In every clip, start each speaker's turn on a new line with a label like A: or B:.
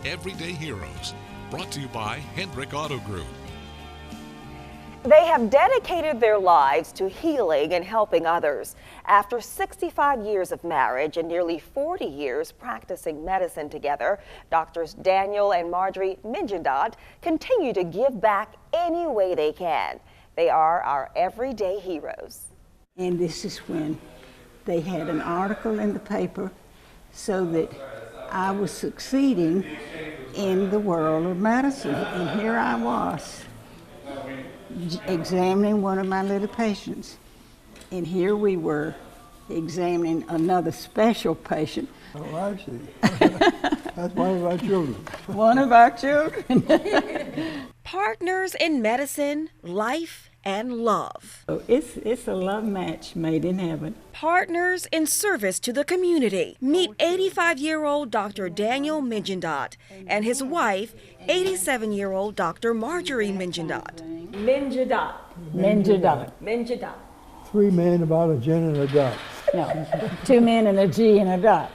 A: Everyday Heroes, brought to you by Hendrick Auto Group.
B: They have dedicated their lives to healing and helping others. After 65 years of marriage and nearly 40 years practicing medicine together, doctors Daniel and Marjorie Mengedoht continue to give back any way they can. They are our everyday heroes.
C: And this is when they had an article in the paper so that I was succeeding in the world of medicine. And here I was, examining one of my little patients. And here we were examining another special patient.
D: Oh, I see. That's one of our children.
C: One of our children.
B: Partners in medicine, life, and love.
C: So it's a love match made in heaven.
B: Partners in service to the community. Meet 85-year-old Dr. Daniel Mengedoht and his wife, 87-year-old Dr. Marjorie Mengedoht.
C: Mengedoht. Mengedoht.
B: Mengedoht.
D: 3 men, about a gin and a dot.
C: No, 2 men and a G and a dot.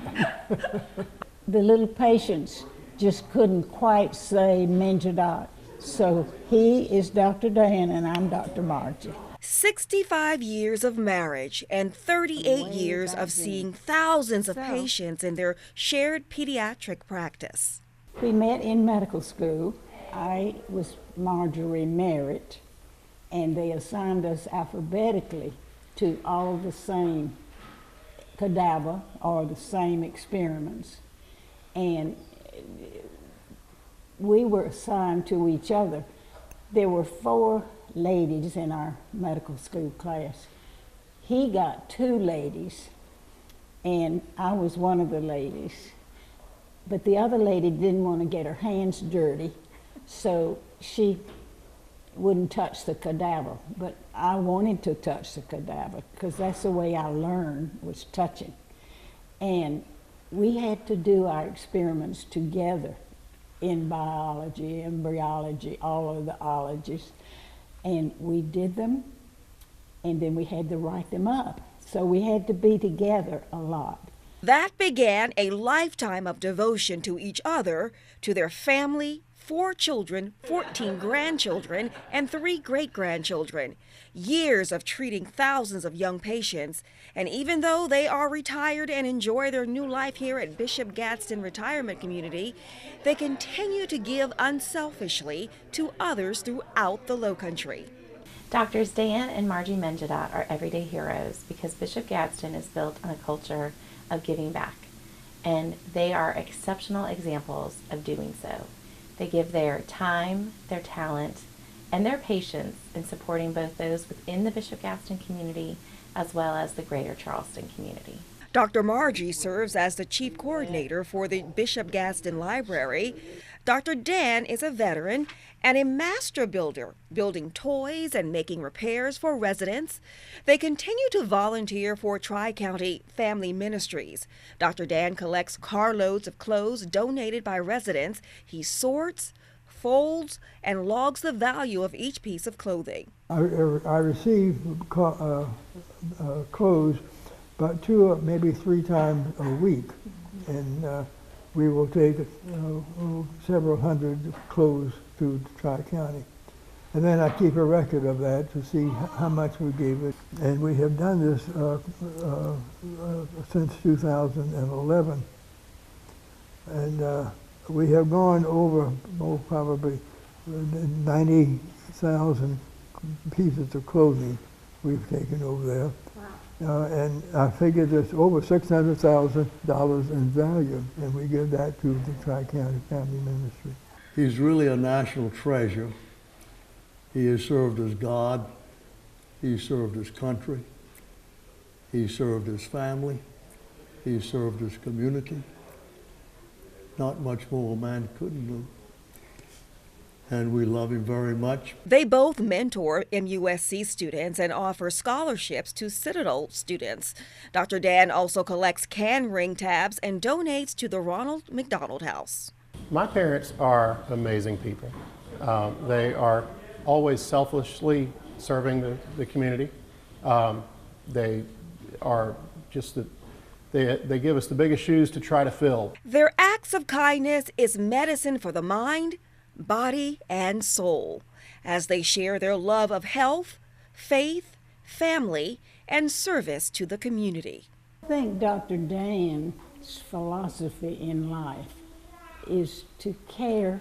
C: The little patients just couldn't quite say Mengedoht. So he is Dr. Dan and I'm Dr. Margie.
B: 65 years of marriage and 38 years of seeing thousands of patients in their shared pediatric practice.
C: We met in medical school. I was Marjorie Merritt, and they assigned us alphabetically to all the same cadaver or the same experiments. And we were assigned to each other. There were 4 ladies in our medical school class. He got 2 ladies, and I was one of the ladies. But the other lady didn't want to get her hands dirty, so she wouldn't touch the cadaver. But I wanted to touch the cadaver because that's the way I learned, was touching. And we had to do our experiments together in biology, embryology, all of the ologies. And we did them, and then we had to write them up. So we had to be together a lot.
B: That began a lifetime of devotion to each other, to their family, 4 children, 14 grandchildren, and 3 great-grandchildren. Years of treating thousands of young patients, and even though they are retired and enjoy their new life here at Bishop Gadsden Retirement Community, they continue to give unselfishly to others throughout the Lowcountry.
E: Doctors Dan and Marjorie Mengedoht are everyday heroes because Bishop Gadsden is built on a culture of giving back, and they are exceptional examples of doing so. They give their time, their talent, and their patience in supporting both those within the Bishop Gadsden community as well as the greater Charleston community.
B: Dr. Margie serves as the chief coordinator for the Bishop Gadsden Library. Dr. Dan is a veteran and a master builder, building toys and making repairs for residents. They continue to volunteer for Tri-County Family Ministries. Dr. Dan collects carloads of clothes donated by residents. He sorts, folds, and logs the value of each piece of clothing.
D: I receive clothes about 2 maybe 3 times a week, and we will take several hundred clothes to Tri-County. And then I keep a record of that to see how much we gave it. And we have done this since 2011. And we have gone over probably 90,000 pieces of clothing we've taken over there. And I figured it's over $600,000 in value, and we give that to the Tri-County Family Ministry.
F: He's really a national treasure. He has served his God. He served his country. He served his family. He served his community. Not much more a man couldn't do. And we love him very much.
B: They both mentor MUSC students and offer scholarships to Citadel students. Dr. Dan also collects can ring tabs and donates to the Ronald McDonald House.
G: My parents are amazing people. They are always selflessly serving the community. They are just They give us the biggest shoes to try to fill.
B: Their acts of kindness is medicine for the mind, body, and soul, as they share their love of health, faith, family, and service to the community.
C: I think Dr. Dan's philosophy in life is to care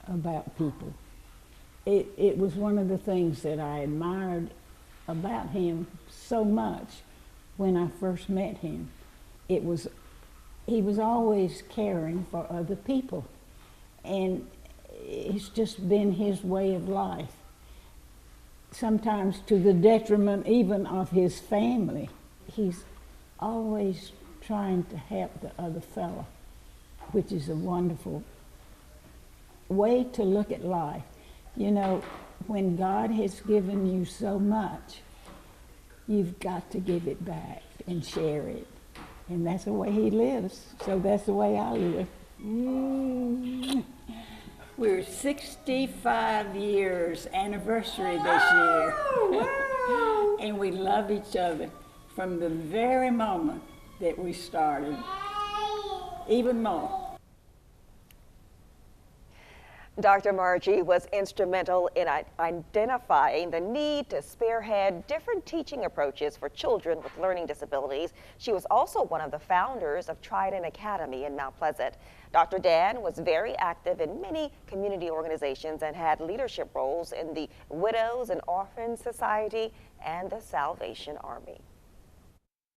C: about people. It was one of the things that I admired about him so much when I first met him. He was always caring for other people, and it's just been his way of life, sometimes to the detriment even of his family. He's always trying to help the other fellow, which is a wonderful way to look at life. You know, when God has given you so much, you've got to give it back and share it. And that's the way he lives, so that's the way I live. We're 65 years anniversary this year. And we love each other from the very moment that we started, even more.
B: Dr. Margie was instrumental in identifying the need to spearhead different teaching approaches for children with learning disabilities. She was also one of the founders of Trident Academy in Mount Pleasant. Dr. Dan was very active in many community organizations and had leadership roles in the Widows and Orphans Society and the Salvation Army.